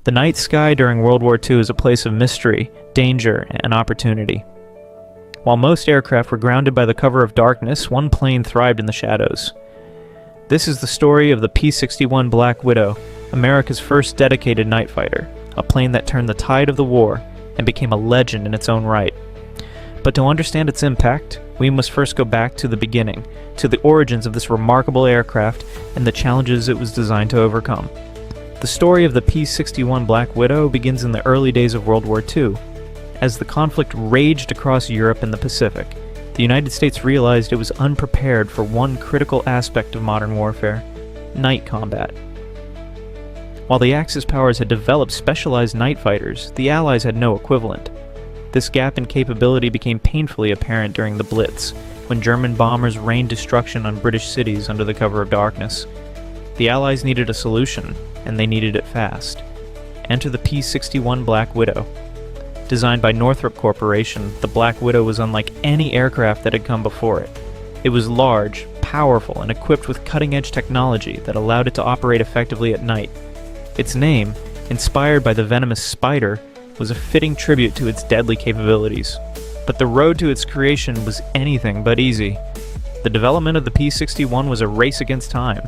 The night sky during World War II is a place of mystery, danger, and opportunity. While most aircraft were grounded by the cover of darkness, one plane thrived in the shadows. This is the story of the P-61 Black Widow, America's first dedicated night fighter, a plane that turned the tide of the war and became a legend in its own right. But to understand its impact, we must first go back to the beginning, to the origins of this remarkable aircraft and the challenges it was designed to overcome. The story of the P-61 Black Widow begins in the early days of World War II. As the conflict raged across Europe and the Pacific, the United States realized it was unprepared for one critical aspect of modern warfare: night combat. While the Axis powers had developed specialized night fighters, the Allies had no equivalent. This gap in capability became painfully apparent during the Blitz, when German bombers rained destruction on British cities under the cover of darkness. The Allies needed a solution, and they needed it fast. Enter the P-61 Black Widow. Designed by Northrop Corporation, the Black Widow was unlike any aircraft that had come before it. It was large, powerful, and equipped with cutting-edge technology that allowed it to operate effectively at night. Its name, inspired by the venomous spider, was a fitting tribute to its deadly capabilities. But the road to its creation was anything but easy. The development of the P-61 was a race against time.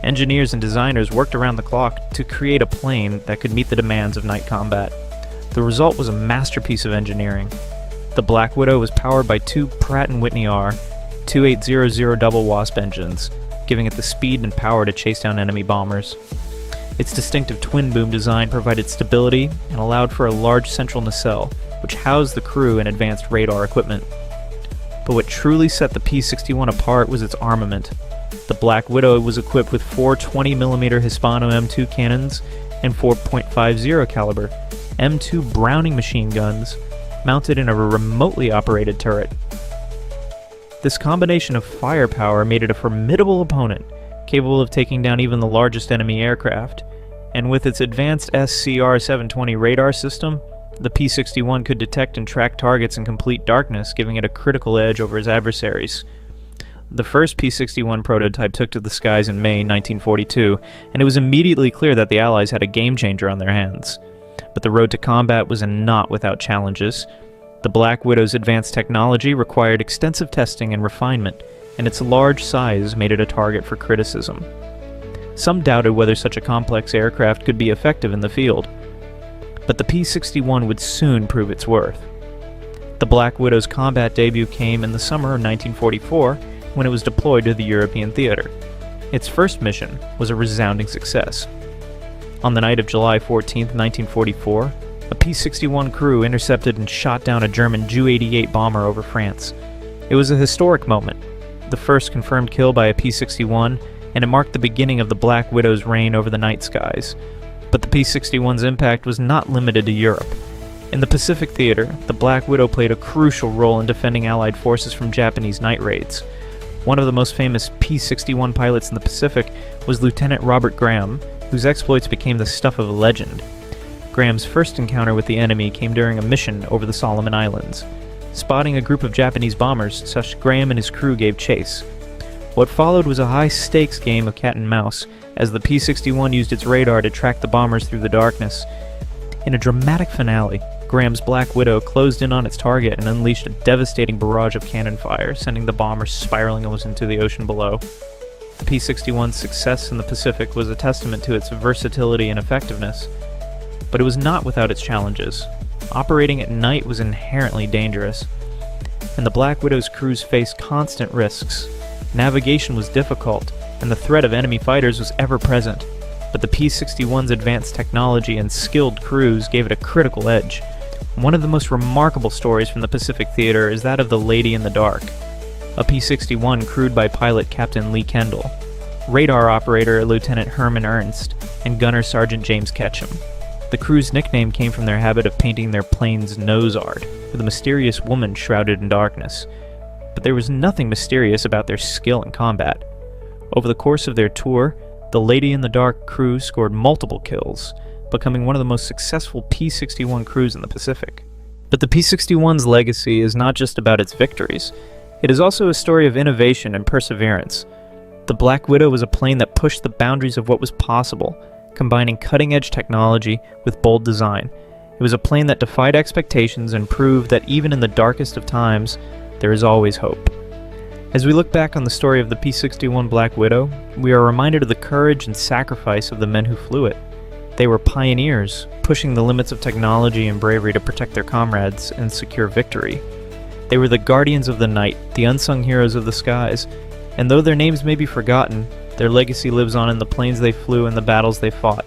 Engineers and designers worked around the clock to create a plane that could meet the demands of night combat. The result was a masterpiece of engineering. The Black Widow was powered by two Pratt & Whitney R-2800 double Wasp engines, giving it the speed and power to chase down enemy bombers. Its distinctive twin-boom design provided stability and allowed for a large central nacelle, which housed the crew and advanced radar equipment. But what truly set the P-61 apart was its armament. The Black Widow was equipped with four 20mm Hispano M2 cannons and 4.50 caliber M2 Browning machine guns mounted in a remotely operated turret. This combination of firepower made it a formidable opponent, capable of taking down even the largest enemy aircraft, and with its advanced SCR-720 radar system, the P-61 could detect and track targets in complete darkness, giving it a critical edge over its adversaries. The first P-61 prototype took to the skies in May 1942, and it was immediately clear that the Allies had a game-changer on their hands. But the road to combat was not without challenges. The Black Widow's advanced technology required extensive testing and refinement, and its large size made it a target for criticism. Some doubted whether such a complex aircraft could be effective in the field. But the P-61 would soon prove its worth. The Black Widow's combat debut came in the summer of 1944, when it was deployed to the European theater. Its first mission was a resounding success. On the night of July 14, 1944, a P-61 crew intercepted and shot down a German Ju-88 bomber over France. It was a historic moment, the first confirmed kill by a P-61, and it marked the beginning of the Black Widow's reign over the night skies. But the P-61's impact was not limited to Europe. In the Pacific theater, the Black Widow played a crucial role in defending Allied forces from Japanese night raids. One of the most famous P-61 pilots in the Pacific was Lieutenant Robert Graham, whose exploits became the stuff of legend. Graham's first encounter with the enemy came during a mission over the Solomon Islands. Spotting a group of Japanese bombers, Graham and his crew gave chase. What followed was a high-stakes game of cat and mouse, as the P-61 used its radar to track the bombers through the darkness. In a dramatic finale, Graham's Black Widow closed in on its target and unleashed a devastating barrage of cannon fire, sending the bombers spiraling into the ocean below. The P-61's success in the Pacific was a testament to its versatility and effectiveness, but it was not without its challenges. Operating at night was inherently dangerous, and the Black Widow's crews faced constant risks. Navigation was difficult, and the threat of enemy fighters was ever present, but the P-61's advanced technology and skilled crews gave it a critical edge. One of the most remarkable stories from the Pacific theater is that of the Lady in the Dark, a P-61 crewed by pilot Captain Lee Kendall, radar operator Lieutenant Herman Ernst, and gunner Sergeant James Ketchum. The crew's nickname came from their habit of painting their plane's nose art with a mysterious woman shrouded in darkness. But there was nothing mysterious about their skill in combat. Over the course of their tour, the Lady in the Dark crew scored multiple kills, becoming one of the most successful P-61 crews in the Pacific. But the P-61's legacy is not just about its victories. It is also a story of innovation and perseverance. The Black Widow was a plane that pushed the boundaries of what was possible, combining cutting-edge technology with bold design. It was a plane that defied expectations and proved that even in the darkest of times, there is always hope. As we look back on the story of the P-61 Black Widow, we are reminded of the courage and sacrifice of the men who flew it. They were pioneers, pushing the limits of technology and bravery to protect their comrades and secure victory. They were the guardians of the night, the unsung heroes of the skies, and though their names may be forgotten, their legacy lives on in the planes they flew and the battles they fought.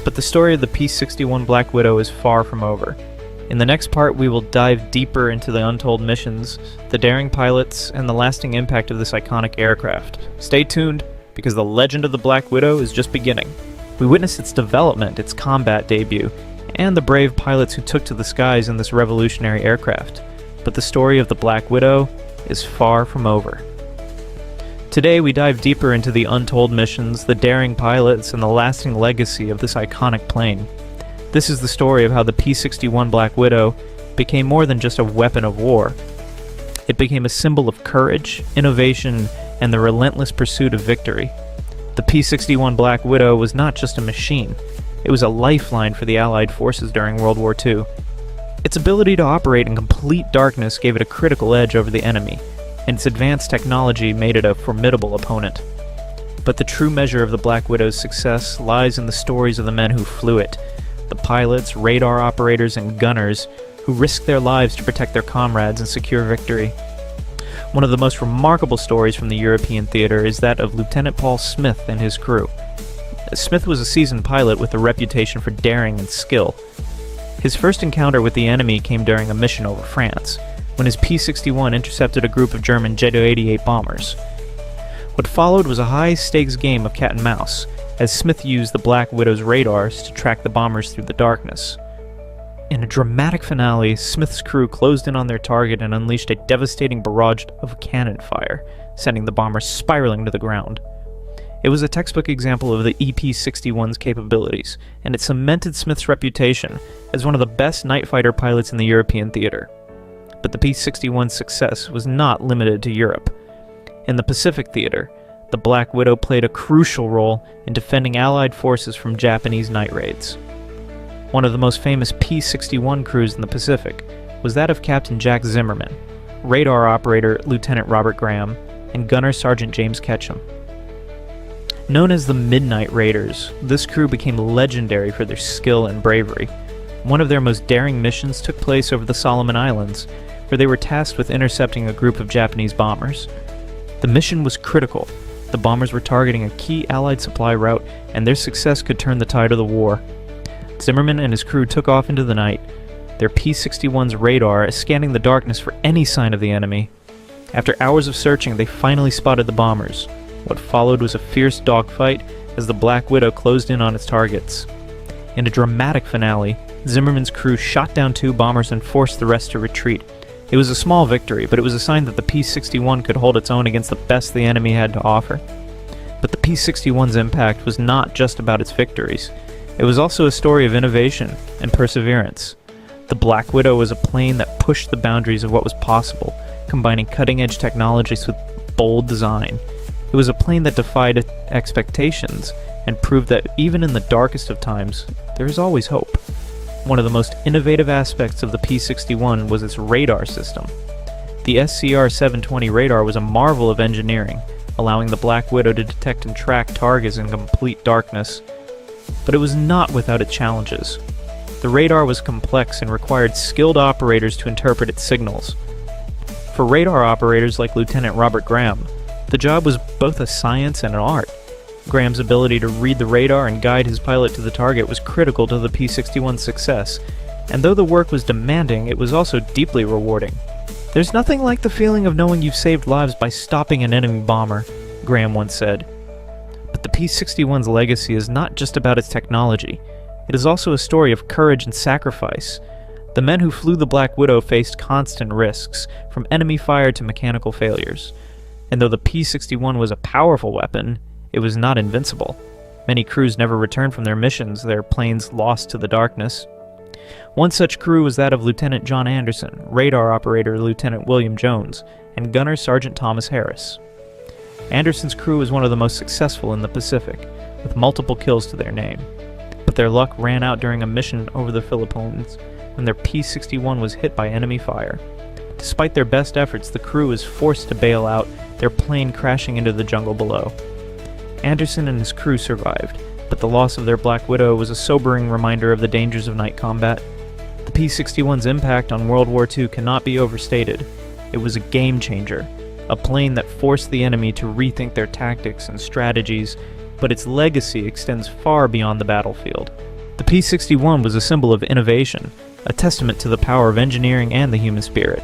But the story of the P-61 Black Widow is far from over. In the next part, we will dive deeper into the untold missions, the daring pilots, and the lasting impact of this iconic aircraft. Stay tuned, because the legend of the Black Widow is just beginning. We witnessed its development, its combat debut, and the brave pilots who took to the skies in this revolutionary aircraft. But the story of the Black Widow is far from over. Today we dive deeper into the untold missions, the daring pilots, and the lasting legacy of this iconic plane. This is the story of how the P-61 Black Widow became more than just a weapon of war. It became a symbol of courage, innovation, and the relentless pursuit of victory. The P-61 Black Widow was not just a machine, it was a lifeline for the Allied forces during World War II. Its ability to operate in complete darkness gave it a critical edge over the enemy, and its advanced technology made it a formidable opponent. But the true measure of the Black Widow's success lies in the stories of the men who flew it, the pilots, radar operators, and gunners who risked their lives to protect their comrades and secure victory. One of the most remarkable stories from the European theater is that of Lieutenant Paul Smith and his crew. Smith was a seasoned pilot with a reputation for daring and skill. His first encounter with the enemy came during a mission over France, when his P-61 intercepted a group of German WWII bombers. What followed was a high-stakes game of cat and mouse, as Smith used the Black Widow's radars to track the bombers through the darkness. In a dramatic finale, Smith's crew closed in on their target and unleashed a devastating barrage of cannon fire, sending the bombers spiraling to the ground. It was a textbook example of the EP-61's capabilities, and it cemented Smith's reputation as one of the best night fighter pilots in the European theater. But the P-61's success was not limited to Europe. In the Pacific theater, the Black Widow played a crucial role in defending Allied forces from Japanese night raids. One of the most famous P-61 crews in the Pacific was that of Captain Jack Zimmerman, radar operator Lieutenant Robert Graham, and gunner Sergeant James Ketchum. Known as the Midnight Raiders, this crew became legendary for their skill and bravery. One of their most daring missions took place over the Solomon Islands, where they were tasked with intercepting a group of Japanese bombers. The mission was critical. The bombers were targeting a key Allied supply route, and their success could turn the tide of the war. Zimmerman and his crew took off into the night, their P-61's radar scanning the darkness for any sign of the enemy. After hours of searching, they finally spotted the bombers. What followed was a fierce dogfight as the Black Widow closed in on its targets. In a dramatic finale, Zimmerman's crew shot down 2 bombers and forced the rest to retreat. It was a small victory, but it was a sign that the P-61 could hold its own against the best the enemy had to offer. But the P-61's impact was not just about its victories. It was also a story of innovation and perseverance. The Black Widow was a plane that pushed the boundaries of what was possible, combining cutting-edge technologies with bold design. It was a plane that defied expectations and proved that even in the darkest of times, there is always hope. One of the most innovative aspects of the P-61 was its radar system. The SCR-720 radar was a marvel of engineering, allowing the Black Widow to detect and track targets in complete darkness. But it was not without its challenges. The radar was complex and required skilled operators to interpret its signals. For radar operators like Lieutenant Robert Graham, the job was both a science and an art. Graham's ability to read the radar and guide his pilot to the target was critical to the P-61's success, and though the work was demanding, it was also deeply rewarding. "There's nothing like the feeling of knowing you've saved lives by stopping an enemy bomber," Graham once said. But the P-61's legacy is not just about its technology. It is also a story of courage and sacrifice. The men who flew the Black Widow faced constant risks, from enemy fire to mechanical failures. And though the P-61 was a powerful weapon, it was not invincible. Many crews never returned from their missions, their planes lost to the darkness. One such crew was that of Lieutenant John Anderson, radar operator Lieutenant William Jones, and gunner Sergeant Thomas Harris. Anderson's crew was one of the most successful in the Pacific. with multiple kills to their name. But their luck ran out during a mission over the Philippines when their P-61 was hit by enemy fire. Despite their best efforts, the crew was forced to bail out, their plane crashing into the jungle below. Anderson and his crew survived, but the loss of their Black Widow was a sobering reminder of the dangers of night combat. The P-61's impact on World War II cannot be overstated. It was a game changer, a plane that forced the enemy to rethink their tactics and strategies, but its legacy extends far beyond the battlefield. The P-61 was a symbol of innovation, a testament to the power of engineering and the human spirit.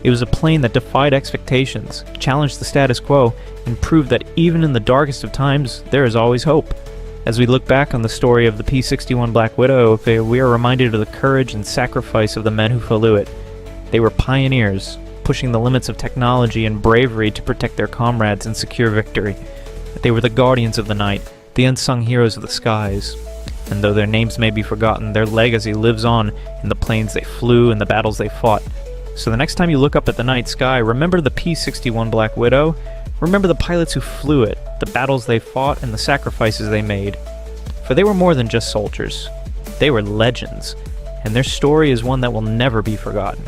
It was a plane that defied expectations, challenged the status quo, and proved that even in the darkest of times, there is always hope. As we look back on the story of the P-61 Black Widow, we are reminded of the courage and sacrifice of the men who flew it. They were pioneers, pushing the limits of technology and bravery to protect their comrades and secure victory. They were the guardians of the night, the unsung heroes of the skies. And though their names may be forgotten, their legacy lives on in the planes they flew and the battles they fought. So the next time you look up at the night sky, remember the P-61 Black Widow. Remember the pilots who flew it, the battles they fought, and the sacrifices they made. For they were more than just soldiers. They were legends, and their story is one that will never be forgotten.